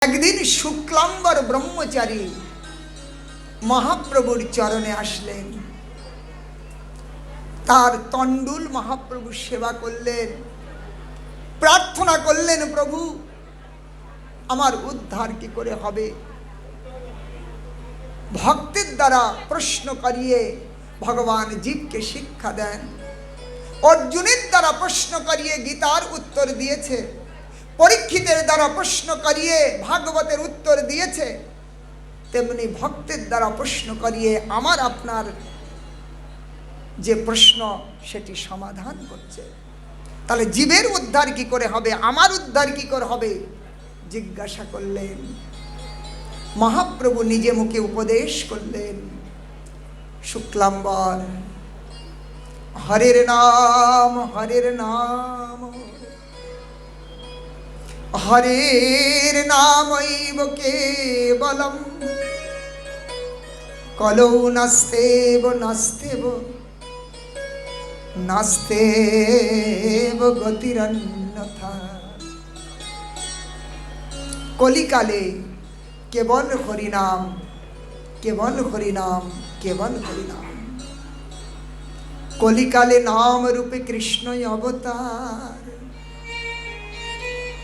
একদিন শুক্লাম্বর ব্রহ্মচারী মহাপ্রভুর চরণে আসলেন। তার তণ্ডুল মহাপ্রভু সেবা করলেন, প্রার্থনা করলেন, প্রভু আমার উদ্ধার কি করে হবে? ভক্তের দ্বারা প্রশ্ন করিয়ে ভগবান জীবকে শিক্ষা দেন। অর্জুনের দ্বারা প্রশ্ন করিয়ে গীতার উত্তর দিয়েছে, পরীক্ষিতের দ্বারা প্রশ্ন করিয়ে ভাগবতের উত্তর দিয়েছে, তেমনি ভক্তের দ্বারা প্রশ্ন করিয়ে আমার আপনার যে প্রশ্ন সেটি সমাধান করছে। তাহলে জীবের উদ্ধার কি করে হবে, আমার উদ্ধার কি করে হবে জিজ্ঞাসা করলেন। মহাপ্রভু নিজে মুখে উপদেশ করলেন, শুক্লাম্বর হরের নাম হরের নাম হরের নামৈব কেবলম কলৌ নাস্তেব নাস্তেব নাস্তেব গতিরন্যথা। কলিকালে কেবল হরিনাম, কেবল হরিনাম, কেবল হরিনাম। কলিকালে নাম রূপে কৃষ্ণই অবতার,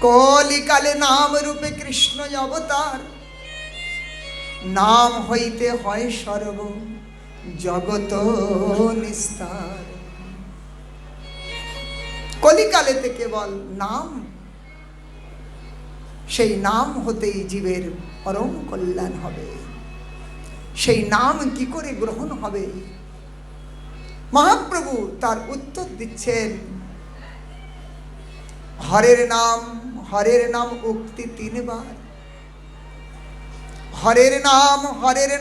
কলিকালে নাম রূপে কৃষ্ণই অবতার। নাম হইতে হয় সর্ব জগত নিস্তার। কলিকালেতে কেবল নাম, সেই নাম হতেই জীবের পরম কল্যাণ হবে। সেই নাম কি করে গ্রহণ হবে? মহাপ্রভু তার উত্তর দিচ্ছেন, হরের নাম উক্তি তিনবার। হরের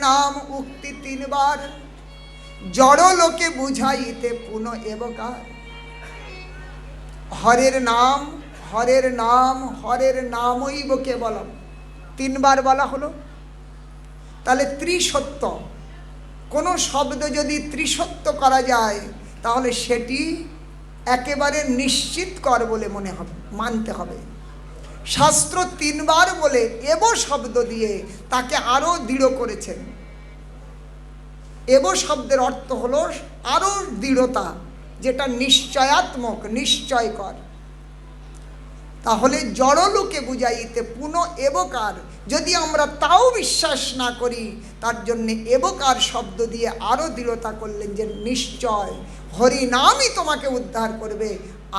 নাম উক্তি তিনবার, জড় লোকে বুঝাইতে পুনঃ এবকার। হরের নাম হরের নাম হরের নামৈব কেবলম, তিনবার বলা হলো। তাহলে ত্রিসত্য, কোনো শব্দ যদি ত্রিসত্য করা যায় তাহলে সেটি একেবারে নিশ্চিত কর বলে মনে হবে, মানতে হবে। শাস্ত্র তিনবার বলে এব শব্দ দিয়ে তাকে আরো দৃঢ় করেছেন। এব শব্দের অর্থ হলো আরো দৃঢ়তা, যেটা নিশ্চয়াত্মক, নিশ্চয়কর। তাহলে জড়লোকে বুঝাইতে পুনঃ এবকার, যদি আমরা তাও বিশ্বাস না করি তার জন্য এবকার শব্দ দিয়ে আরো দৃঢ়তা করলেন যে নিশ্চয় হরি নামই তোমাকে উদ্ধার করবে,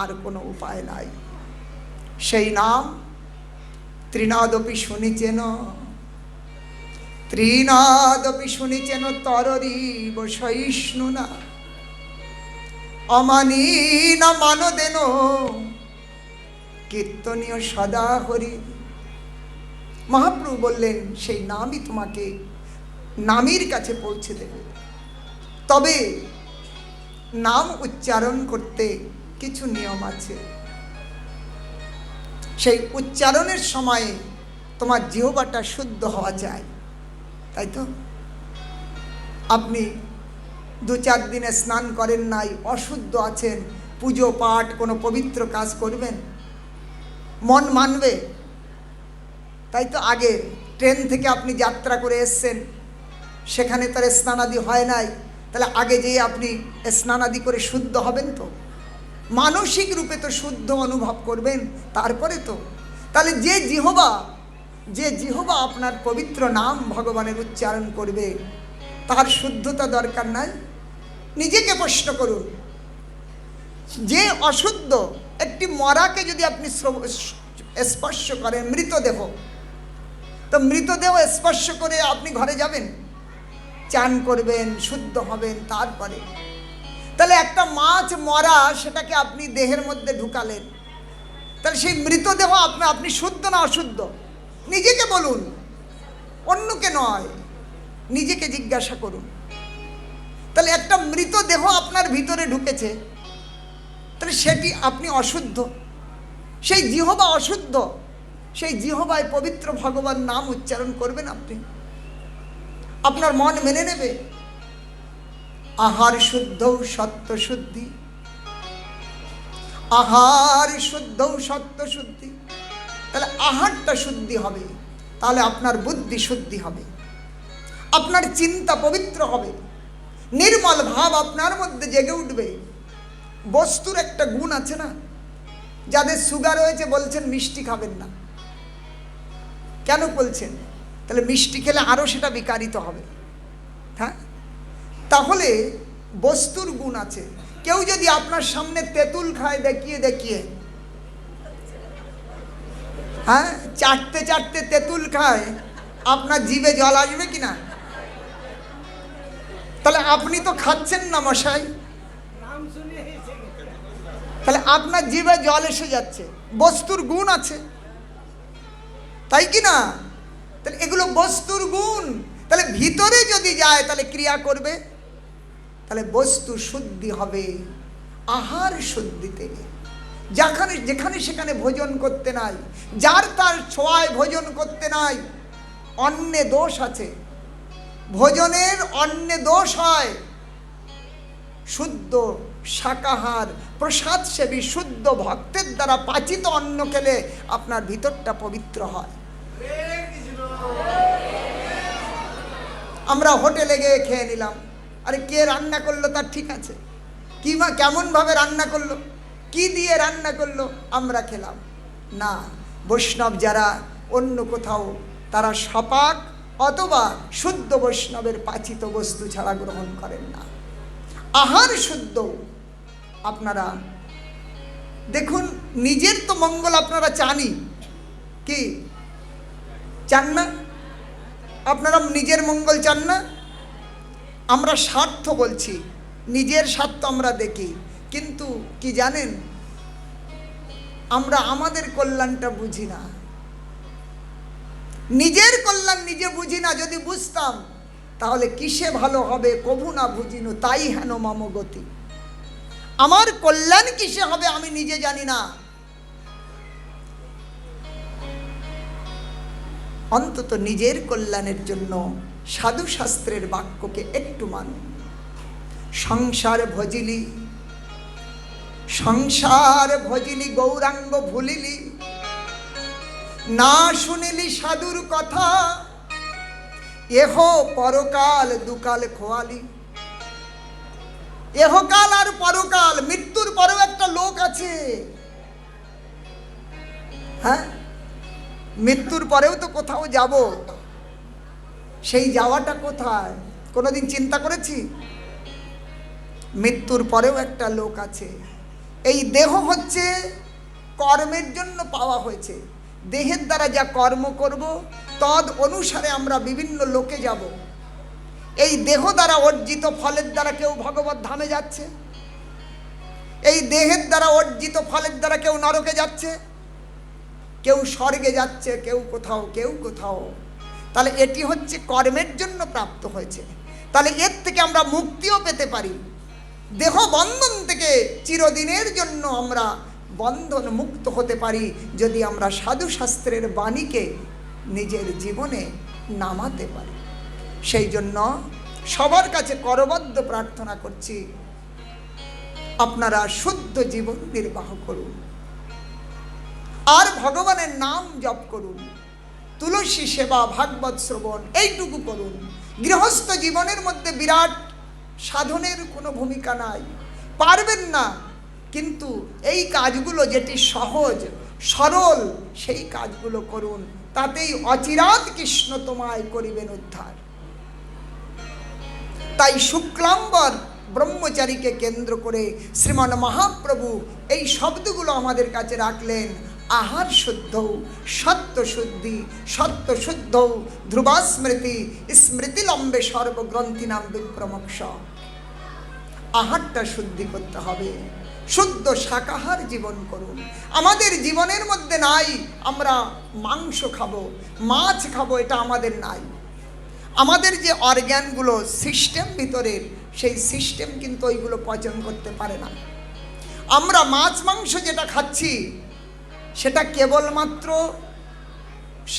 আর কোনো উপায় নাই। সেই নাম ত্রিনাদপি শুনিছেন, ত্রিনাদপি শুনিছেন তররিব সহিষ্ণু না, অমানি না মানদেন কীর্তনীয় সদা হরি। মহাপ্রভু বললেন সেই নামই তোমাকে নামের কাছে পৌঁছে দেবে। তবে নাম উচ্চারণ করতে কিছু নিয়ম আছে। সেই উচ্চারণের সময়ে তোমার জিহ্বাটা শুদ্ধ হওয়া চাই, তাই তো? আপনি 2-4 দিনে স্নান করেন নাই, অশুদ্ধ আছেন, পুজো পাঠ কোনো পবিত্র কাজ করবেন, মন মানবে? তাই তো আগে ট্রেন থেকে আপনি যাত্রা করে এসছেন, সেখানে তার স্নানাদি হয় নাই, তাহলে আগে যেয়ে আপনি স্নানাদি করে শুদ্ধ হবেন তো, মানসিক রূপে তো শুদ্ধ অনুভব করবেন, তারপরে তো। তাহলে যে জিহ্বা আপনার পবিত্র নাম ভগবানের উচ্চারণ করবে তার শুদ্ধতা দরকার নাই? নিজেকে প্রশ্ন করুন। যে অশুদ্ধ, একটি মরাকে যদি আপনি স্পর্শ করেন, মৃতদেহ, তো মৃতদেহ স্পর্শ করে আপনি ঘরে যাবেন, চান করবেন, শুদ্ধ হবেন, তারপরে। তাহলে একটা মাছ মরা, সেটাকে আপনি দেহের মধ্যে ঢুকালেন, তাহলে সেই মৃতদেহ আপনি শুদ্ধ না অশুদ্ধ? নিজেকে বলুন, অন্যকে নয়, নিজেকে জিজ্ঞাসা করুন। তাহলে একটা মৃতদেহ আপনার ভিতরে ঢুকেছে, তাহলে সেটি আপনি অশুদ্ধ। সেই জিহ্বা অশুদ্ধ, সেই জিহ্বায় পবিত্র ভগবান নাম উচ্চারণ করবেন আপনি, আপনার মন মেনে নেবে। আহার শুদ্ধ সত্য শুদ্ধি, আহার শুদ্ধ সত্য শুদ্ধি। তাহলে আহারটা শুদ্ধি হবে, তাহলে আপনার বুদ্ধি শুদ্ধি হবে, আপনার চিন্তা পবিত্র হবে, নির্মল ভাব আপনার মধ্যে জেগে উঠবে। বস্তুর একটা গুণ আছে না, যাদের সুগার হয়েছে বলছেন মিষ্টি খাবেন না, কেন বলছেন? তাহলে মিষ্টি খেলে আরও সেটা বিকারিত হবে। হ্যাঁ, তাহলে বস্তুর গুণ আছে। কেউ যদি আপনার সামনে তেঁতুল খায় দেখিয়ে দেখিয়ে, হ্যাঁ, চাটতে চাটতে তেঁতুল খায়, আপনার জিভে জল আসবে কিনা? তাহলে আপনি তো খাচ্ছেন না মশাই, তাহলে আপনার জিভে জল এসে যাচ্ছে। বস্তুর গুণ আছে, তাই কি না? তাহলে এগুলো বস্তুর গুণ। তাহলে ভিতরে যদি যায় তাহলে ক্রিয়া করবে, তাহলে বস্তু শুদ্ধি হবে আহার শুদ্ধিতে। যেখানে সেখানে ভোজন করতে নাই, যার তার ছোঁয়ায় ভোজন করতে নাই। অন্নে দোষ আছে, ভোজনের অন্নে দোষ হয়। শুদ্ধ শাকাহার প্রসাদ সেবী শুদ্ধ ভক্তের দ্বারা পাচিত অন্ন খেলে আপনার ভিতরটা পবিত্র হয়। আমরা হোটেলে গিয়ে খেয়ে নিলাম, আরে কে রান্না করলো তার ঠিক আছে, কেমনভাবে রান্না করলো, কি দিয়ে রান্না করলো, আমরা খেলাম না। বৈষ্ণব যারা অন্য কোথাও, তারা সপাক অথবা শুদ্ধ বৈষ্ণবের পাচিত বস্তু ছাড়া গ্রহণ করেন না। আহার শুদ্ধ। আপনারা দেখুন, নিজের তো মঙ্গল আপনারা চানই, কি চান না? আপনারা নিজের মঙ্গল চান না? আমরা স্বার্থ বলছি, নিজের স্বার্থ আমরা দেখি, কিন্তু কি জানেন, আমরা আমাদের কল্যাণটা বুঝি না। নিজের কল্যাণ নিজে বুঝি না। যদি বুঝতাম তাহলে কিসে ভালো হবে, কভু না বুঝিনু তাই হেন মম গতি। আমার কল্যাণ কিসে হবে আমি নিজে জানি না। অন্তত নিজের কল্যাণের জন্য সাধু শাস্ত্রের বাক্যকে একটু মানুন। সংসার ভজিলি, সংসার ভজিলি গৌরাঙ্গ ভুলিলি, না শুনিলি সাধুর কথা, এহ পরকাল দুকাল খোয়ালি। এহকাল আর পরকাল, মৃত্যুর পরেও একটা লোক আছে। হ্যাঁ, মৃত্যুর পরেও তো কোথাও যাব, সেই যাওয়াটা কোথায় কোনোদিন চিন্তা করেছি? মৃত্যুর পরেও একটা লোক আছে। এই দেহ হচ্ছে কর্মের জন্য পাওয়া হয়েছে। দেহের দ্বারা যা কর্ম করব তদ অনুসারে আমরা বিভিন্ন লোকে যাব। এই দেহ দ্বারা অর্জিত ফলের দ্বারা কেউ ভগবত ধামে যাচ্ছে, এই দেহের দ্বারা অর্জিত ফলের দ্বারা কেউ নরকে যাচ্ছে, কেউ স্বর্গে যাচ্ছে, কেউ কোথাও কেউ কোথাও। তাহলে এটি হচ্ছে কর্মের জন্য প্রাপ্ত হয়েছে। তাহলে এর থেকে আমরা মুক্তিও পেতে পারি। দেহ বন্ধন থেকে চিরদিনের জন্য আমরা বন্ধন মুক্ত হতে পারি যদি আমরা সাধু শাস্ত্রের বাণীকে নিজের জীবনে নামাতে পারি। সেই জন্য সবার কাছে করবদ্ধ প্রার্থনা করছি, আপনারা শুদ্ধ জীবন নির্বাহ করুন আর ভগবানের নাম জপ করুন, তুলসী সেবা ভাগবত শ্রবণ এইটুকু করুন। গৃহস্থ জীবনের মধ্যে বিরাট সাধনের কোনো ভূমিকা নাই, পারবেন না, কিন্তু এই কাজগুলো যেটি সহজ সরল সেই কাজগুলো করুন, তাতেই অচিরাত কৃষ্ণ তোমায় করিবেন উদ্ধার। তাই শুক্লাম্বর ব্রহ্মচারীকে কেন্দ্র করে শ্রীমান মহাপ্রভু এই শব্দগুলো আমাদের কাছে রাখলেন। আহার শুদ্ধ, সত্য শুদ্ধি, সত্য শুদ্ধ, ধ্রুবা স্মৃতি, স্মৃতি লম্বে সর্বগ্রন্থি নাম বিপ্রমোক্ষ। আহারটা শুদ্ধি করতে হবে, শুদ্ধ শাকাহার জীবন করুন। আমাদের জীবনের মধ্যে নাই আমরা মাংস খাবো, মাছ খাবো, এটা আমাদের নাই। আমাদের যে অর্গ্যানগুলো সিস্টেম ভিতরের, সেই সিস্টেম কিন্তু ওইগুলো পচন করতে পারে না। আমরা মাছ মাংস যেটা খাচ্ছি সেটা কেবলমাত্র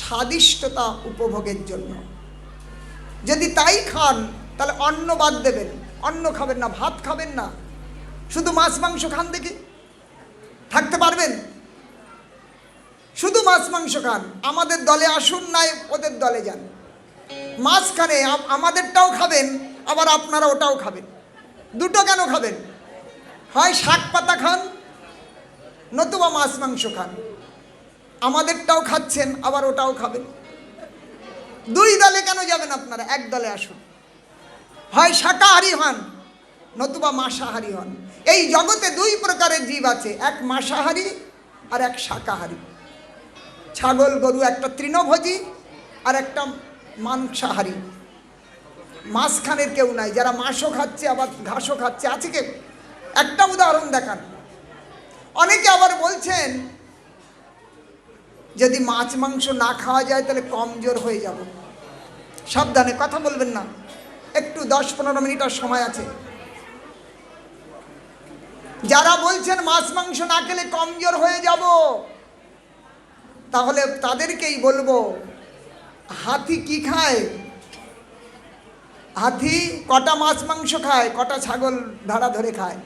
স্বাদিষ্টতা উপভোগের জন্য। যদি তাই খান তাহলে অন্ন বাদ দেবেন, অন্ন খাবেন না, ভাত খাবেন না, শুধু মাছ মাংস খান, দেখি থাকতে পারবেন? শুধু মাছ মাংস খান, আমাদের দলে আসুন, নাই ওদের দলে যান। মাঝখানে আমাদেরটাও খাবেন, আবার আপনারা ওটাও খাবেন। দুটো কেন খাবেন? হয় শাক পাতা খান, নতুবা মাছ মাংস খান। আমাদেরটাও খাচ্ছেন, আবার ওটাও খাবেন। দুই দলে কেন যাবেন আপনারা? এক দলে আসুন। হয় শাকাহারী হন, নতুবা মাংসাহারী হন। এই জগতে দুই প্রকারের জীব আছে, এক মাংসাহারী আর এক শাকাহারী। ছাগল গরু একটা তৃণভোজী আর একটা মাংসাহারী। মাঝখানের কেউ নাই, যারা মাংসও খাচ্ছে আবার ঘাসও খাচ্ছে। আছে কেউ? একটা উদাহরণ দেখান। অনেকে আবার বলছেন যদি মাছ মাংস না খাওয়া যায় তাহলে কমজোর হয়ে যাব। সাবধানে কথা বলবেন না, একটু 10-15 মিনিট আর সময় আছে। যারা বলছেন মাছ মাংস না খেলে কমজোর হয়ে যাব, তাহলে তাদেরকেই বলবো, হাতি কি খায়? হাতি কটা মাছ মাংস খায়, কটা ছাগল ভেড়া ধরে খায়?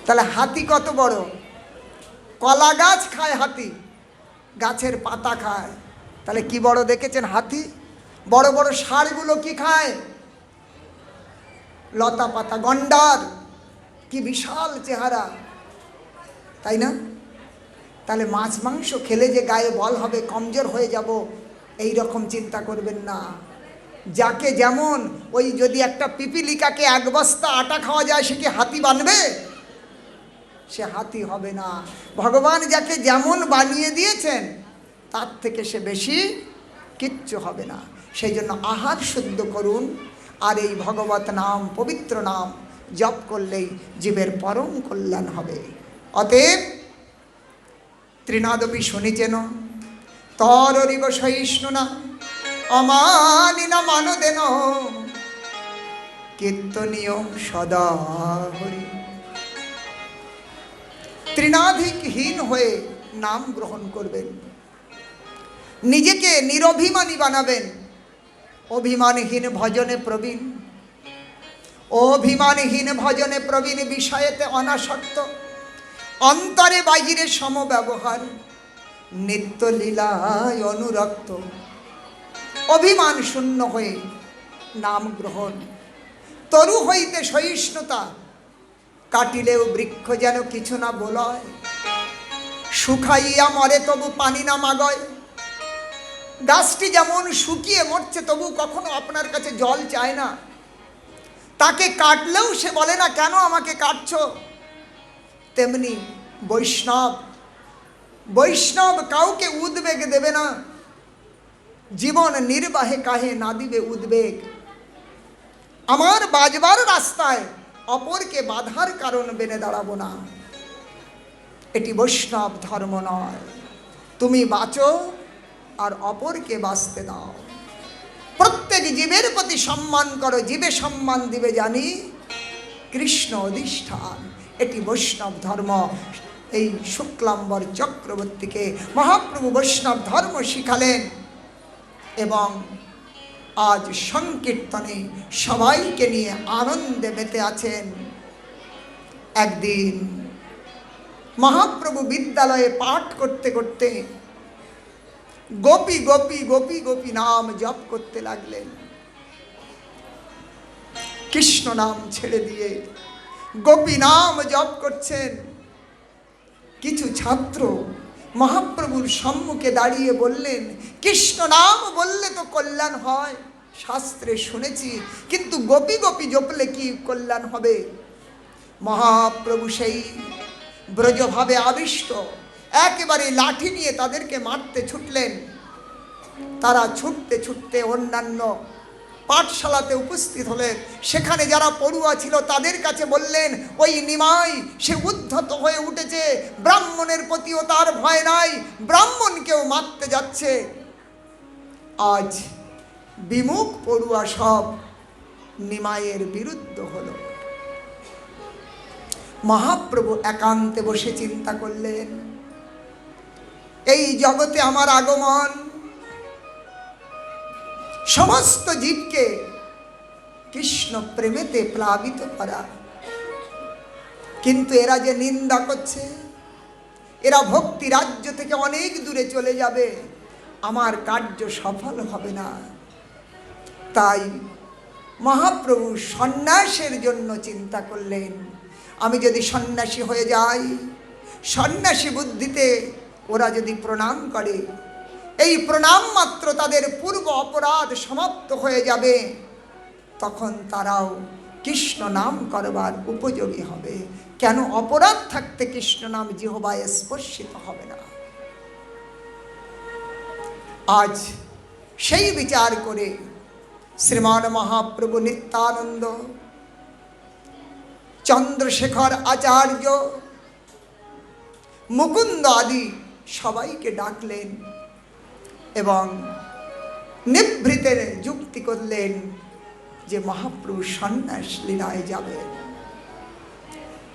তাহলে হাতি কত বড়? কলা গাছ খায় হাতি, গাছের পাতা খায়। তাহলে কি বড় দেখেছেন হাতি? বড় বড় ষাঁড়গুলো কি খায়? লতা পাতা। গন্ডার কি বিশাল চেহারা, তাই না? তাহলে মাছ মাংস খেলে যে গায়ে বল হবে, কমজোর হয়ে যাব, এই রকম চিন্তা করবেন না। যাকে যেমন, ওই যদি একটা পিপিলিকাকে 1 বস্তা আটা খাওয়া যায়, সে কি হাতি বানবে? সে হাতি হবে না। ভগবান যাকে যেমন বানিয়ে দিয়েছেন, তার থেকে সে বেশি কিচ্ছু হবে না। সেই জন্য আহার শুদ্ধ করুন, আর এই ভগবত নাম, পবিত্র নাম জপ করলেই জীবের পরম কল্যাণ হবে। অতএব ত্রিনাদপি শুনিছেন, তরিব সহিষ্ণুনা অমানিনা মানদেন কীর্তনীয় সদা হরি। ত্রিনাধিকহীন হয়ে নাম গ্রহণ করবেন, নিজেকে নিরভিমানী বানাবেন। অভিমানহীন ভজনে প্রবীণ, অভিমানহীন ভজনে প্রবীণ, বিষয়েতে অনাসক্ত, অন্তরে বাহিরে সমব্যবহার, নিত্য লীলায় অনুরক্ত। অভিমান শূন্য হয়ে নাম গ্রহণ। তরু হইতে সহিষ্ণুতা, কাটিলেও বৃক্ষ যেন কিছু না বলয়। শুকাইয়া মরে তবু পানি না মাগয়। গাছটি যেমন শুকিয়ে মরছে, তবু কখনো আপনার কাছে জল চায় না। তাকে কাটলেও সে বলে না কেন আমাকে কাটছো। তেমনি বৈষ্ণব, বৈষ্ণব কাউকে উদ্বেগ দেবে না। জীবন নির্বাহে কাহে না দিবে উদ্বেগ। আমার বাজবার রাস্তায় অপরকে বাধার কারণ বেনে দাঁড়াবো না। এটি বৈষ্ণব ধর্ম নয়। তুমি বাঁচো আর অপরকে বাঁচতে দাও। প্রত্যেক জীবের প্রতি সম্মান করো, জীবে সম্মান দিবে জানি কৃষ্ণ অধিষ্ঠান। এটি বৈষ্ণব ধর্ম। এই শুক্লাম্বর চক্রবর্তীকে মহাপ্রভু বৈষ্ণব ধর্ম শিখালেন, এবং আজ সংকীর্তনে সবাইকে নিয়ে আনন্দে মেতে আছেন। একদিন মহাপ্রভু বিদ্যালয়ে পাঠ করতে করতে গোপী গোপী গোপী গোপী নাম জপ করতে লাগলেন। কৃষ্ণ নাম ছেড়ে দিয়ে গোপী নাম জপ করছেন। কিছু ছাত্র মহাপ্রভুর সম্মুখে দাঁড়িয়ে বললেন, কৃষ্ণ নাম বললে তো কল্যাণ হয়, শাস্ত্রে শুনেছি, কিন্তু গোপী গোপী জপলে কি কল্যাণ হবে? মহাপ্রভু সেই ব্রজভাবে আবিষ্ট একেবারে লাঠি নিয়ে তাদেরকে মারতে ছুটলেন। তারা ছুটতে ছুটতে অন্যান্য পাঠশালাতে উপস্থিত হলেন। সেখানে যারা পড়ুয়া ছিল তাদের কাছে বললেন, ওই নিমাই সে উদ্ধত হয়ে উঠেছে, ব্রাহ্মণের প্রতিও তার ভয় নাই, ব্রাহ্মণকেও মারতে যাচ্ছে। আজ বিমুখ পড়ুয়া সব নিমাইয়ের বিরুদ্ধ হলো। মহাপ্রভু একান্তে বসে চিন্তা করলেন, এই জগতে আমার আগমন সমস্ত জীবকে কৃষ্ণ প্রেমেতে প্লাবিত করা, কিন্তু এরা যে নিন্দা করছে, এরা ভক্তি রাজ্য থেকে অনেক দূরে চলে যাবে, আমার কার্য সফল হবে না। তাই মহাপ্রভু সন্ন্যাসের জন্য চিন্তা করলেন, আমি যদি সন্ন্যাসী হয়ে যাই, সন্ন্যাসী বুদ্ধিতে ওরা যদি প্রণাম করে, এই প্রণাম মাত্র তাদের পূর্ব অপরাধ সমাপ্ত হয়ে যাবে, তখন তারাও কৃষ্ণ নাম করবার উপযোগী হবে। কেন অপরাধ থাকতে কৃষ্ণ নাম জিহ্বায় স্পর্শিত হবে না? আজ সেই বিচার করে শ্রীমান মহাপ্রভু নিত্যানন্দ, চন্দ্রশেখর আচার্য, মুকুন্দ আদি সবাইকে ডাকলেন এবং নিভৃতের যুক্তি করলেন যে মহাপ্রভু সন্ন্যাস লীলায় যাবেন।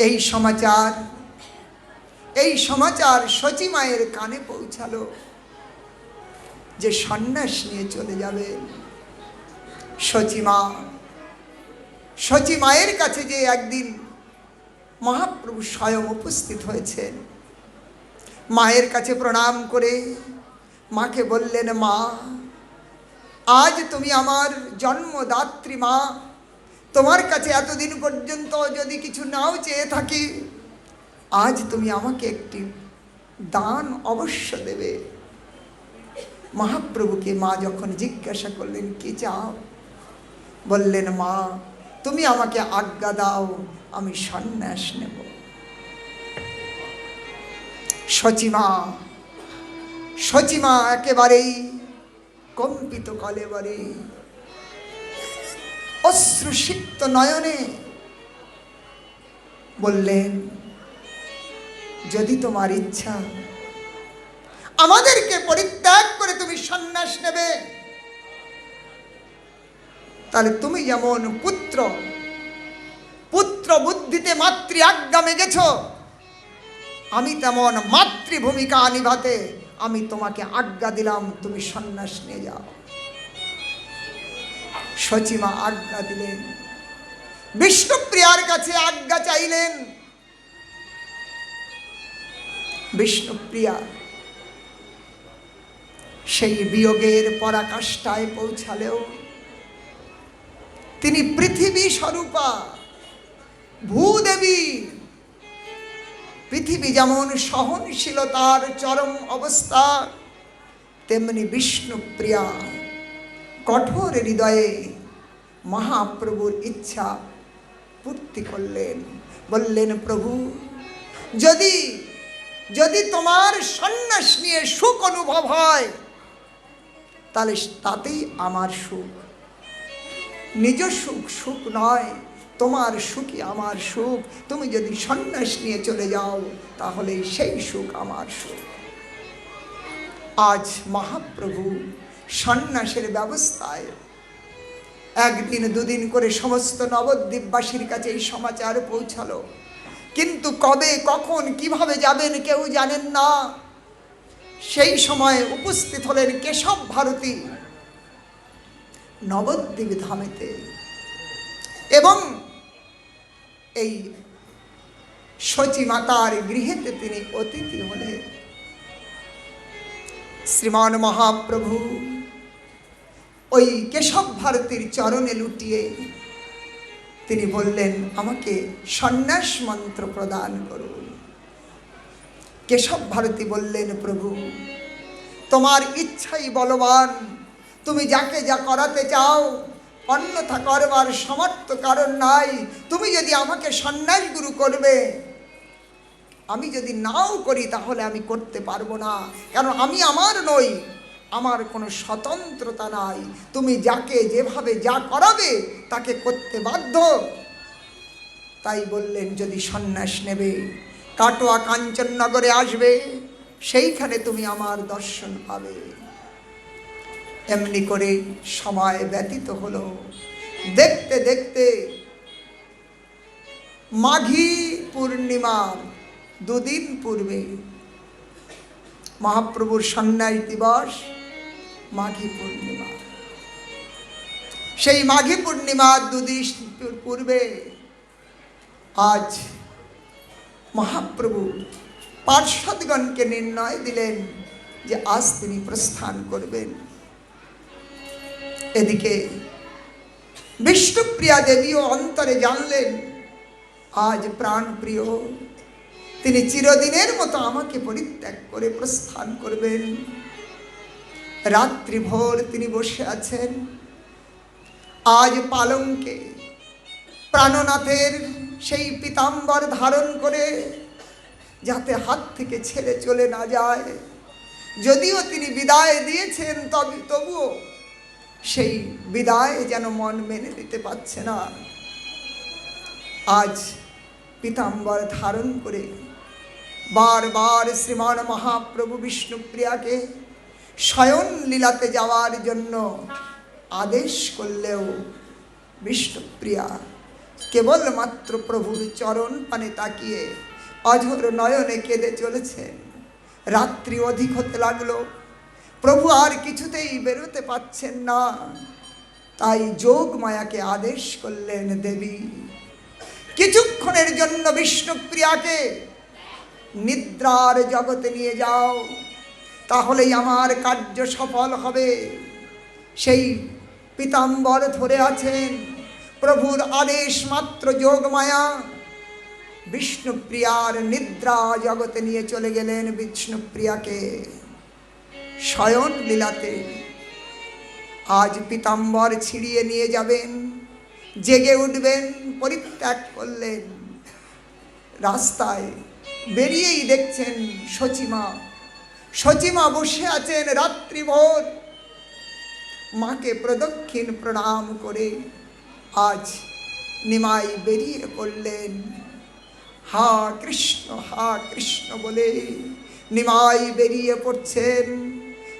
এই সমাচার সচিমায়ের কানে পৌঁছালো যে সন্ন্যাস নিয়ে চলে যাবেন। সচিমায়ের কাছে যে একদিন মহাপ্রভু স্বয়ং উপস্থিত হয়েছেন, মায়ের কাছে প্রণাম করে মাকে বললেন, মা, আজ তুমি আমার জন্মদাত্রী মা, তোমার কাছে এতদিন পর্যন্ত যদি কিছু নাও চেয়ে থাকি, আজ তুমি আমাকে একটি দান অবশ্য দেবে। মহাপ্রভুকে মা যখন জিজ্ঞাসা করলেন, কি চাও? বললেন, মা, তুমি আমাকে আজ্ঞা দাও, আমি সন্ন্যাস নেব। সচিমা একেবারেই কম্পিত কলেবরে অশ্রুসিক্ত নয়নে বললেন, যদি তোমার ইচ্ছা আমাদেরকে পরিত্যাগ করে তুমি সন্ন্যাস নেবে, তাহলে তুমি যেমন পুত্র বুদ্ধিতে মাতৃ আজ্ঞা মেগেছ, আমি তেমন মাতৃভূমিকা নিভাতে আমি তোমাকে আজ্ঞা দিলাম, তুমি সন্ন্যাস নিয়ে যাও। সচিমা আজ্ঞা দিলেন, বিষ্ণুপ্রিয়ার কাছে আজ্ঞা চাইলেন। বিষ্ণুপ্রিয়া সেই বিয়োগের পরাকাষ্ঠায় পৌঁছালেও তিনি পৃথিবী স্বরূপা ভূদেবী। পৃথিবী যেমন সহনশীলতার চরম অবস্থা, তেমনি বিষ্ণুপ্রিয়া কঠোর হৃদয়ে মহাপ্রভুর ইচ্ছা পূর্তি করলেন। বললেন, প্রভু, যদি তোমার সন্ন্যাস নিয়ে সুখ অনুভব হয়, তাহলে তাতেই আমার সুখ। নিজ সুখ নয়, তোমার সুখই আমার সুখ। তুমি যদি সন্ন্যাস নিয়ে চলে যাও, তাহলে সেই সুখ আমার সুখ। আজ মহাপ্রভু সন্ন্যাসের ব্যবস্থায় একদিন দুদিন করে সমস্ত নবদ্বীপবাসীর কাছে এই সমাচার পৌঁছালো, কিন্তু কবে কখন কিভাবে যাবেন কেউ জানেন না। সেই সময় উপস্থিত হলেন কেশব ভারতী নবদ্বীপ ধামেতে, এবং এই সচিমাতার গৃহেতে তিনি অতিথি হলেন। শ্রীমান মহাপ্রভু ওই কেশব ভারতীর চরণে লুটিয়ে তিনি বললেন, আমাকে সন্ন্যাস মন্ত্র প্রদান করুন। কেশব ভারতী বললেন, প্রভু, তোমার ইচ্ছাই বলবান, তুমি যাকে যা করাতে চাও, অন্যথা করবার সমর্থ কারণ নাই। তুমি যদি আমাকে সন্ন্যাস গুরু করবে, আমি যদি নাও করি তাহলে আমি করতে পারবো না, কারণ আমি আমার নই, আমার কোনো স্বতন্ত্রতা নাই। তুমি যাকে যেভাবে যা করাবে তাকে করতে বাধ্য। তাই বললেন, যদি সন্ন্যাস নেবে, কাটোয়া কাঞ্চননগরে আসবে, সেইখানে তুমি আমার দর্শন পাবে। এমনি করে সময় ব্যতীত হলো। দেখতে দেখতে মাঘী পূর্ণিমার দুদিন পূর্বে, মহাপ্রভুর সন্ন্যাস দিবস মাঘী পূর্ণিমা, সেই মাঘী পূর্ণিমার দুদিন পূর্বে আজ মহাপ্রভু পার্ষদগণকে নির্ণয় দিলেন যে আজ তিনি প্রস্থান করবেন। এদিকে বিষ্ণুপ্রিয়া দেবীও অন্তরে জানলেন আজ প্রাণপ্রিয় তিনি চিরদিনের মতো আমাকে পরিত্যাগ করে প্রস্থান করবেন। রাত্রিভর তিনি বসে আছেন। আজ পালঙ্কে প্রাণনাথের সেই পীতাম্বর ধারণ করে যাতে হাত থেকে ছেড়ে চলে না যায়। যদিও তিনি বিদায় দিয়েছেন তবুও সেই বিদায় যেন মন মেনে নিতে পারছে না। আজ পীতাম্বর ধারণ করে বারবার শ্রীমান মহাপ্রভু বিষ্ণুপ্রিয়াকে শয়ন লীলাতে যাওয়ার জন্য আদেশ করলেও বিষ্ণুপ্রিয়া কেবলমাত্র প্রভুর চরণ পানে তাকিয়ে অঝোর নয়নে কেঁদে চলেছেন। রাত্রি অধিক হতে লাগলো, প্রভু আর কিছুতেই বেরোতে পারছেন না। তাই যোগ মায়াকে আদেশ করলেন, দেবী কিছুক্ষণের জন্য বিষ্ণুপ্রিয়াকে নিদ্রার জগতে নিয়ে যাও, তাহলেই আমার কার্য সফল হবে। সেই পীতাম্বর ধরে আছেন। প্রভুর আদেশ মাত্র যোগমায়া বিষ্ণুপ্রিয়ার নিদ্রা জগতে নিয়ে চলে গেলেন। বিষ্ণুপ্রিয়াকে শয়ন লীলাতে আজ পীতাম্বর ছিড়িয়ে নিয়ে যাবেন, জেগে উঠবেন, পরিত্যাগ করলেন। রাস্তায় বেরিয়েই দেখছেন সচিমা বসে আছেন রাত্রিভর। মাকে প্রদক্ষিণ প্রণাম করে আজ নিমাই বেরিয়ে পড়লেন। হা কৃষ্ণ বলে নিমাই বেরিয়ে পড়ছেন।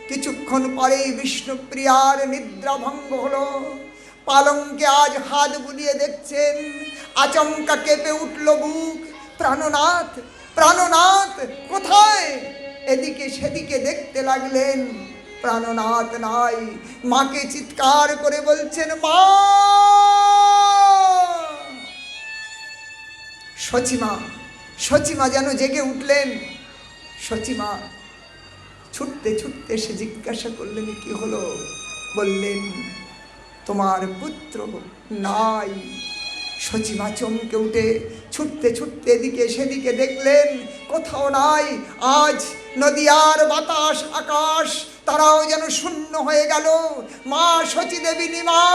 কিছুক্ষণ পরেই বিষ্ণুপ্রিয়ার নিদ্রা ভঙ্গ হলো। পালঙ্কে আজ হাত বুলিয়ে দেখছেন, আচমকা কেঁপে উঠল বুক। প্রাণনাথ কোথায়? এদিকে সেদিকে দেখতে লাগলেন, প্রাণনাথ নাই। মাকে চিৎকার করে বলছেন, মা! সচিমা যেন জেগে উঠলেন। সচিমা ছুটতে এসে জিজ্ঞাসা করলেন, কি হলো? বললেন, তোমার পুত্র নাই। সচিমা চমকে উঠে ছুটতে এদিকে সেদিকে দেখলেন, কোথাও নাই। আজ নদিয়ার বাতাস আকাশ তারাও যেন শূন্য হয়ে গেল। মা সচীদেবী নিমাই।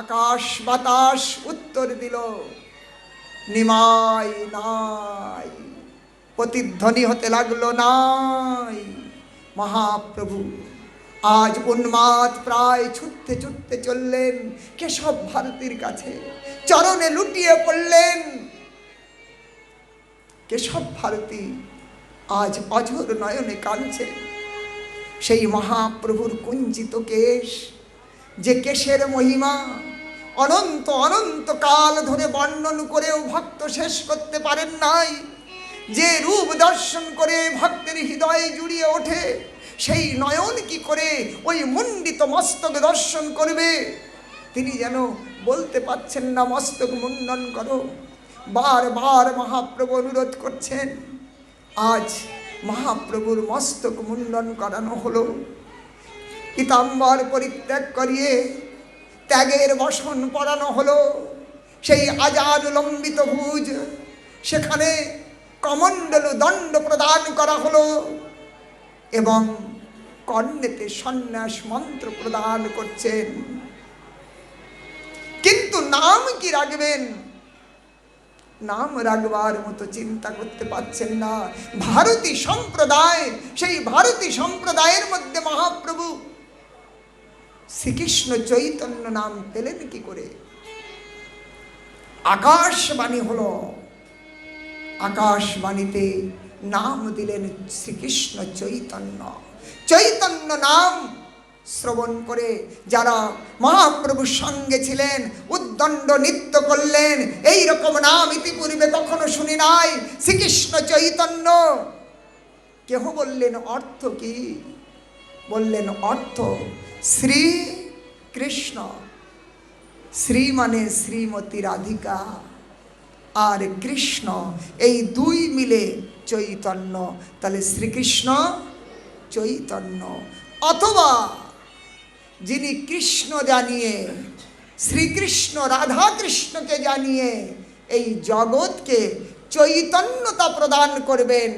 আকাশ বাতাস উত্তর দিল, নিমাই নাই। প্রতিধ্বনি হতে লাগলো, নাই। মহাপ্রভু আজ উন্মাদ প্রায় ছুটতে চললেন কেশব ভারতীর কাছে, চরণে লুটিয়ে পড়লেন। কেশব ভারতী আজ অঝোর নয়নে কাঁদছে। সেই মহাপ্রভুর কুঞ্চিত কেশ, যে কেশের মহিমা অনন্ত কাল ধরে বর্ণন করেও ভক্ত শেষ করতে পারেন নাই, যে রূপ দর্শন করে ভক্তের হৃদয়ে জুড়িয়ে ওঠে, সেই নয়ন কি করে ওই মুন্ডিত মস্তক দর্শন করবে? তিনি যেন বলতে পাচ্ছেন না, মস্তক মুন্ডন করো। বারবার মহাপ্রভু অনুরোধ করছেন। আজ মহাপ্রভুর মস্তক মুন্ডন করানো হলো। পীতাম্বর পরিত্যাগ করিয়ে ত্যাগের বসন পরানো হলো। সেই আজাদ লম্বিত ভুজ, সেখানে কমণ্ডলু দণ্ড প্রদান করা হলো এবং কর্ণেতে সন্ন্যাস মন্ত্র প্রদান করছেন। কিন্তু নাম কি রাখবেন? নাম রাখবার মতো চিন্তা করতে পারছেন না। ভারতী সম্প্রদায়, সেই ভারতী সম্প্রদায়ের মধ্যে মহাপ্রভু শ্রীকৃষ্ণ চৈতন্য নাম পেলেন কি করে? আকাশবাণী হলো, আকাশবাণীতে নাম দিলেন শ্রীকৃষ্ণ চৈতন্য নাম শ্রবণ করে যারা মহাপ্রভুর সঙ্গে ছিলেন, উদ্দণ্ড নৃত্য করলেন। এই রকম নাম ইতিপূর্বে কখনো শুনি নাই, শ্রীকৃষ্ণ চৈতন্য। কেহ বললেন অর্থ কি? বললেন অর্থ শ্রী কৃষ্ণ, শ্রী মানে শ্রীমতী রাধিকা আর কৃষ্ণ, এই দুই মিলে চৈতন্য। তাহলে শ্রীকৃষ্ণ চৈতন্য, অথবা যিনি কৃষ্ণ জানিয়ে, শ্রীকৃষ্ণ রাধা কৃষ্ণকে জানিয়ে এই জগৎকে চৈতন্যতা প্রদান করবেন,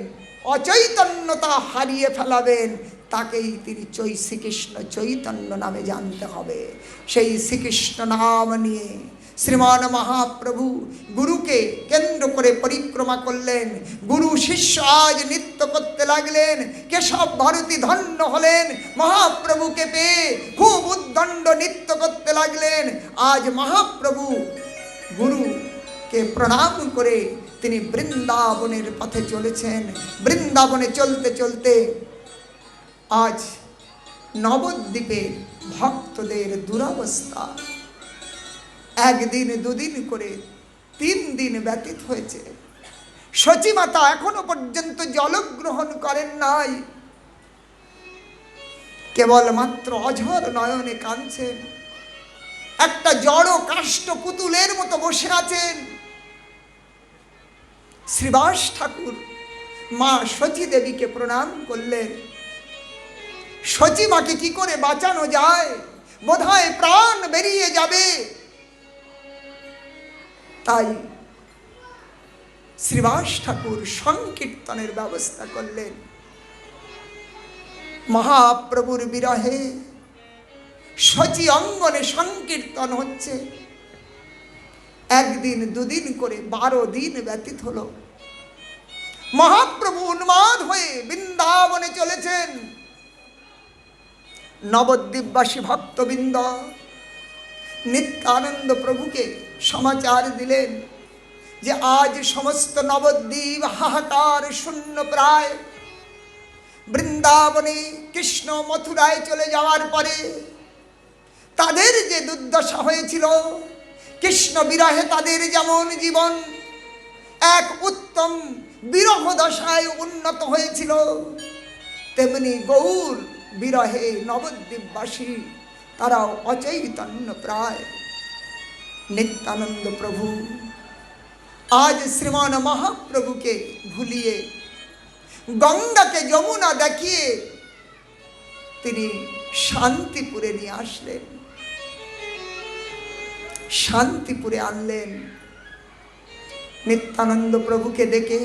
অচৈতন্যতা হারিয়ে ফেলাবেন, তাকেই তিনি শ্রীকৃষ্ণ চৈতন্য নামে জানতে হবে। সেই শ্রীকৃষ্ণ নাম নিয়ে শ্রীমান মহাপ্রভু গুরুকে কেন্দ্র করে পরিক্রমা করলেন। গুরু শিষ্য আজ নৃত্য করতে লাগলেন। কেশব ভারতী ধন্য হলেন মহাপ্রভুকে পেয়ে, খুব উদ্দণ্ড নৃত্য করতে লাগলেন। আজ মহাপ্রভু গুরুকে প্রণাম করে তিনি বৃন্দাবনের পথে চলেছেন। বৃন্দাবনে চলতে চলতে আজ নবদ্বীপে ভক্তদের দুরবস্থা। একদিন দুদিন করে 3 দিন ব্যতীত হয়েছে। সচিমাতা এখনো পর্যন্ত জলগ্রহণ করেন নাই, কেবলমাত্র অঝর নয়নে কাঁদছেন। একটা জড় কাষ্ঠ পুতুলের মতো বসে আছেন। শ্রীবাস ঠাকুর মা সচী দেবীকে প্রণাম করলেন। সচিমাকে কি করে বাঁচানো যায়, বোধহয় প্রাণ বেরিয়ে যাবে। তাই শ্রীবাস ঠাকুর সংকীর্তনের ব্যবস্থা করলেন। মহাপ্রভুর বিরহে সচী অঙ্গনে সংকীর্তন হচ্ছে। একদিন দুদিন করে 12 দিন ব্যতীত হলো। মহাপ্রভু উন্মাদ হয়ে বৃন্দাবনে চলেছেন। নবদ্বীপবাসী ভক্তবৃন্দ নিত্যানন্দ প্রভুকে সমাচার দিলেন যে আজ সমস্ত নবদ্বীপ হাহাকার শূন্য প্রায়। বৃন্দাবনে কৃষ্ণ মথুরায় চলে যাওয়ার পরে তাদের যে দুর্দশা হয়েছিল, কৃষ্ণ বিরহে তাদের যেমন জীবন এক উত্তম বিরহ দশায় উন্নত হয়েছিল, তেমনি গৌর বিরহে নবদ্বীপবাসী তারাও অচৈতন্য প্রায়। নিত্যানন্দ প্রভু আজ শ্রীমান মহাপ্রভুকে ভুলিয়ে গঙ্গাকে যমুনা দেখিয়ে তিনি শান্তিপুরে নিয়ে আসলেন, শান্তিপুরে আনলেন। নিত্যানন্দ প্রভুকে দেখে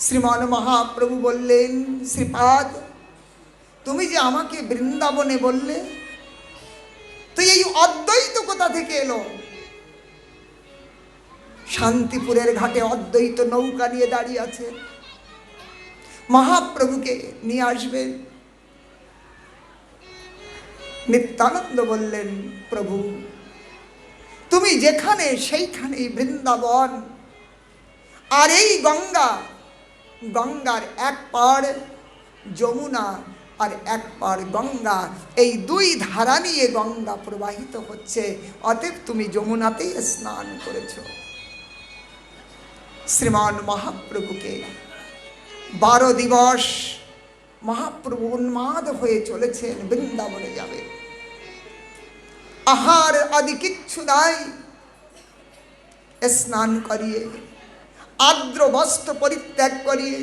শ্রীমান মহাপ্রভু বললেন, শ্রীপাদ তুমি যে আমাকে বৃন্দাবনে বললে, তো এই অদ্বৈত কোথা থেকে এলো? শান্তিপুরের ঘাটে অদ্বৈত নৌকা নিয়ে দাঁড়িয়ে আছে, মহাপ্রভুকে নিয়ে আসবেন। নিত্যানন্দ বললেন, প্রভু তুমি যেখানে সেইখানেই বৃন্দাবন। আর এই গঙ্গা, গঙ্গার এক পাড় যমুনা আর এক পাড় গঙ্গা, এই দুই ধারা নিয়ে গঙ্গা প্রবাহিত হচ্ছে। অতএব তুমি যমুনাতেই স্নান করেছ। শ্রীমান মহাপ্রভুকে 12 দিবস মহাপ্রভু উন্মাদ হয়ে চলেছেন, বৃন্দাবনে যাবে। আহার আদি কিচ্ছু নাই। স্নান করিয়ে আর্দ্র বস্ত্র পরিত্যাগ করিয়ে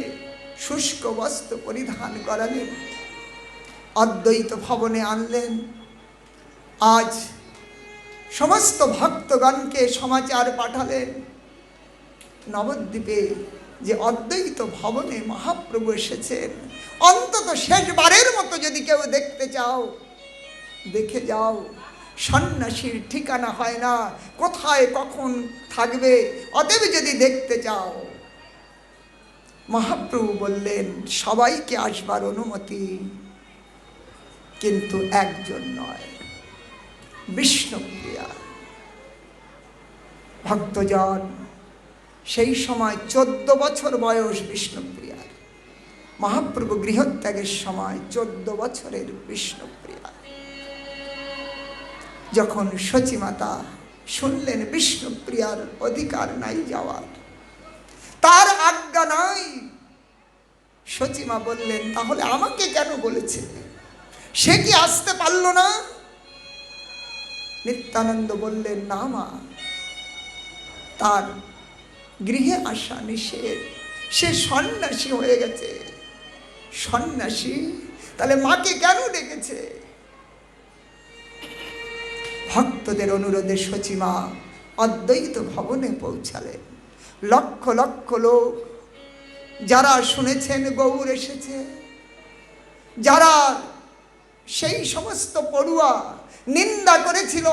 শুষ্ক বস্ত্র পরিধান করালেন, অদ্বৈত ভবনে আনলেন। আজ সমস্ত ভক্তগণকে সমাচার পাঠালেন নবদ্বীপে যে অদ্বৈত ভবনে মহাপ্রভু এসেছেন। অন্তত শেষবারের মতো যদি কেউ দেখতে চাও দেখে যাও। সন্ন্যাসীর ঠিকানা হয় না, কোথায় কখন থাকবে। অতএব যদি দেখতে চাও, মহাপ্রভু বললেন সবাইকে আসবার অনুমতি, কিন্তু একজন নয়, বিষ্ণুপ্রিয়া ভক্তজন। সেই সময় 14 বছর বয়স বিষ্ণুপ্রিয়ার। মহাপ্রভু গৃহত্যাগের সময় 14 বছরের বিষ্ণুপ্রিয়া। যখন সচিমাতা শুনলেন বিষ্ণুপ্রিয়ার অধিকার নাই যাওয়ার, তার আজ্ঞা নাই, সচিমা বললেন তাহলে আমাকে কেন বলেছে? সে কি আসতে পারল না? নিত্যানন্দ বললেন, না মা, তার গৃহে আসা নিষেধ, সে সন্ন্যাসী হয়ে গেছে। সন্ন্যাসী? তাহলে মাকে কেন ডেকেছে? ভক্তদের অনুরোধে সচিমা অদ্বৈত ভবনে পৌঁছালেন। লক্ষ লক্ষ লোক, যারা শুনেছেন গৌর এসেছে, যারা সেই সমস্ত পড়ুয়া নিন্দা করেছিল,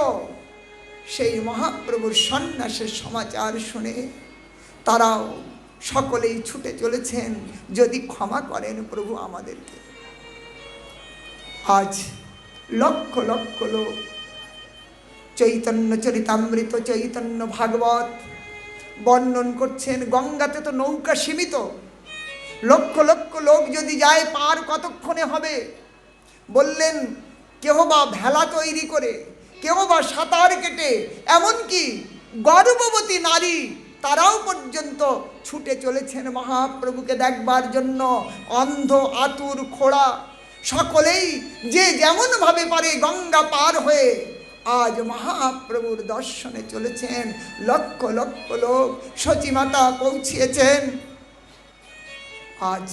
সেই মহাপ্রভুর সন্ন্যাসের সমাচার শুনে তারাও সকলেই ছুটে চলেছেন, যদি ক্ষমা করেন প্রভু আমাদেরকে। আজ লক্ষ লক্ষ লোক চৈতন্য চরিতামৃত, চৈতন্য ভাগবত বর্ণন করছেন। গঙ্গাতে তো নৌকা সীমিত, লক্ষ লক্ষ লোক যদি যায়, পার কতক্ষণে হবে? বললেন, কেহ বা ভেলা তৈরি করে, কেহ বা সাঁতার কেটে, এমনকি গর্ভবতী নারী তারাও পর্যন্ত ছুটে চলেছেন মহাপ্রভুকে দেখবার জন্য। অন্ধ, আতুর, খোড়া সকলেই যে যেমন ভাবে পারে গঙ্গা পার হয়ে আজ মহাপ্রভুর দর্শনে চলেছেন। লক্ষ লক্ষ লোক সচিমাতা পৌঁছিয়েছেন। আজ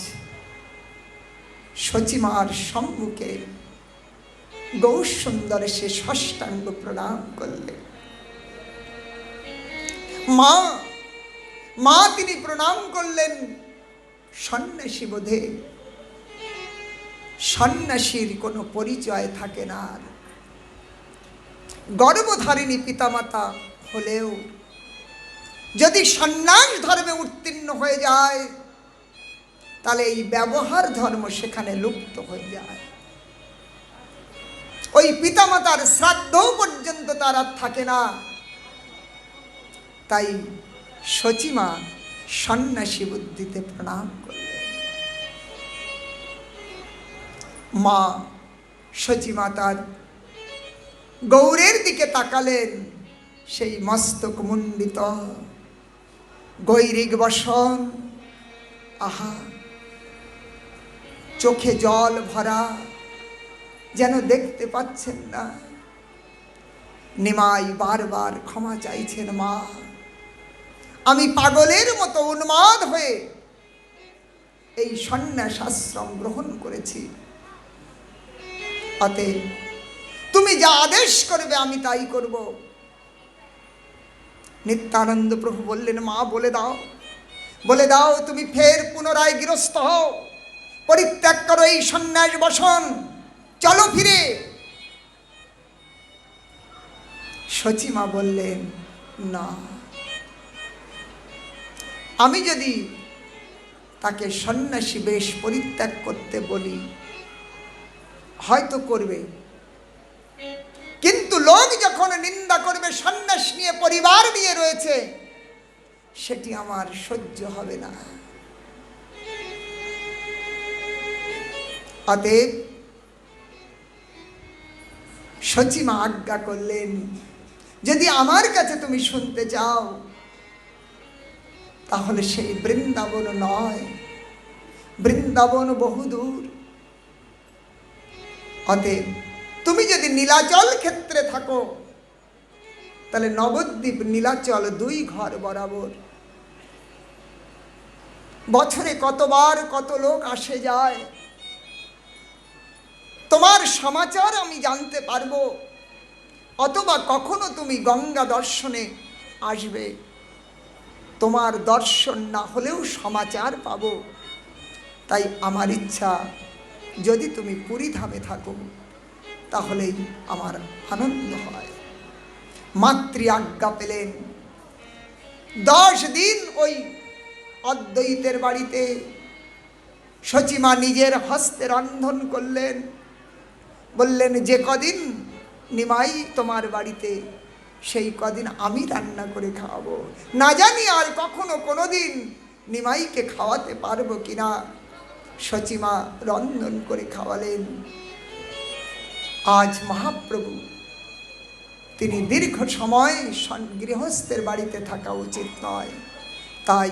সচিমার সম্মুখে গৌর সুন্দর সে ষষ্ঠাঙ্গ প্রণাম করলেন। মা মা তিনি প্রণাম করলেন। সন্ন্যাসী বোধে সন্ন্যাসীর কোনো পরিচয় থাকে না। গর্ভধারিণী পিতামাতা হলেও যদি সন্ন্যাস ধর্মে উত্তীর্ণ হয়ে যায়, তাহলে এই ব্যবহার ধর্ম সেখানে লুপ্ত হয়ে যায়। ওই পিতামাতার শ্রাদ্ধ পর্যন্ত তার আর থাকে না। তাই সচিমা সন্ন্যাসী বুদ্ধিতে প্রণাম করলেন। মা সচিমা তার গৌরের দিকে তাকালেন। সেই মস্তক মুণ্ডিত, গৈরিক বসন, আহা, চোখে জল ভরা, যেন দেখতে পাচ্ছেন না। নিমাই বারবার ক্ষমা চাইছেন, মা আমি পাগলের মতো উন্মাদ হয়ে এই সন্ন্যাস আশ্রম গ্রহণ করেছি, অতএব তুমি যা আদেশ করবে আমি তাই করব। নিত্যানন্দ প্রভু বললেন, মা বলে দাও, বলে দাও, তুমি ফের পুনরায় গৃহস্থ হও, পরিত্যাগ করো এই সন্ন্যাস বসন, চলো ফিরে। সচিমা বললেন, না, আমি যদি তাকে সন্ন্যাসী বেশ পরিত্যাগ করতে বলি হয়তো করবে, কিন্তু লোক যখন নিন্দা করবে সন্ন্যাস নিয়ে পরিবার নিয়ে রয়েছে, সেটি আমার সহ্য হবে না। অতএব সচিমা আজ্ঞা করলেন, যদি আমার কাছে তুমি শুনতে চাও, তাহলে সেই বৃন্দাবন নয়, বৃন্দাবন বহুদূর। অতএব তুমি যদি নীলাচল ক্ষেত্রে থাকো, তাহলে নবদ্বীপ নীলাচল দুই ঘর বরাবর। বছরে কতবার কত লোক আসে যায়, তোমার সমাচার আমি জানতে পারবো। অথবা কখনো তুমি গঙ্গা দর্শনে আসবে, তোমার দর্শন না হলেও সমাচার পাবো। তাই আমার ইচ্ছা, যদি তুমি পুরী ধামে থাকো তাহলেই আমার আনন্দ হয়। মাতৃ আজ্ঞা পেলেন। 10 দিন ওই অদ্বৈতের বাড়িতে সচিমা নিজের হস্তে রন্ধন করলেন। বললেন, যে কদিন নিমাই তোমার বাড়িতে, সেই কদিন আমি রান্না করে খাওয়াবো। না জানি আর কখনো কোনোদিন নিমাইকে খাওয়াতে পারবো কিনা। সচিমা রন্ধন করে খাওয়ালেন। আজ মহাপ্রভু তিনি দীর্ঘ সময় গৃহস্থের বাড়িতে থাকা উচিত নয়, তাই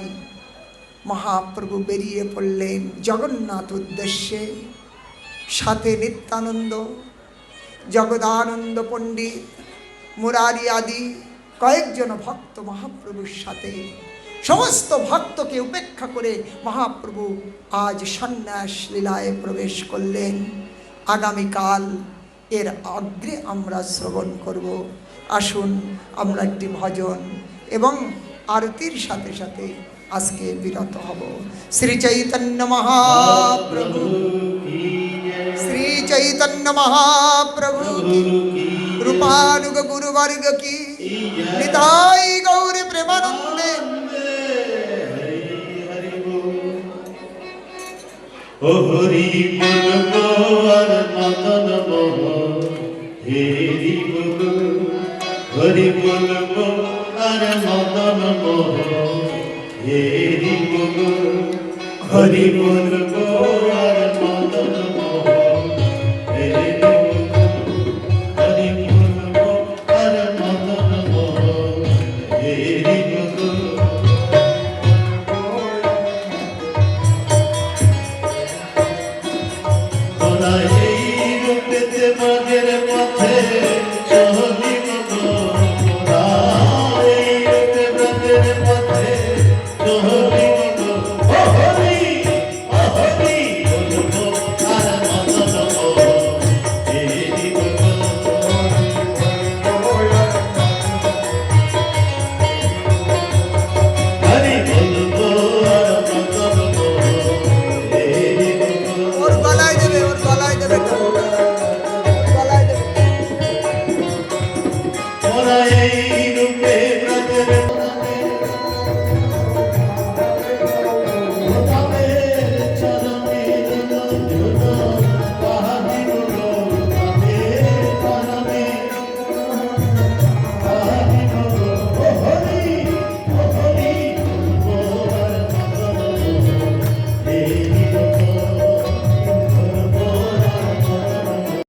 মহাপ্রভু বেরিয়ে পড়লেন জগন্নাথ উদ্দেশ্যে। সাথে নিত্যানন্দ, জগদানন্দ পণ্ডিত, মুরারি আদি কয়েকজন ভক্ত মহাপ্রভুর সাথে, সমস্ত ভক্তকে উপেক্ষা করে মহাপ্রভু আজ সন্ন্যাস লীলায় প্রবেশ করলেন। আগামীকাল এর অগ্রে আমরা শ্রবণ করব। আসুন আমরা একটি ভজন এবং আরতির সাথে সাথে আজকে বিরত হব। শ্রী চৈতন্য মহাপ্রভু, শ্রী চৈতন্য মহাপ্রভু রূপানুগ গুরুবর্গ কি, নিতাই গৌর প্রেমানন্দে। হরি বল আর মদন মোহন, হেরি বল হরি বল আর মদন মোহন, হেরি বল হরি বল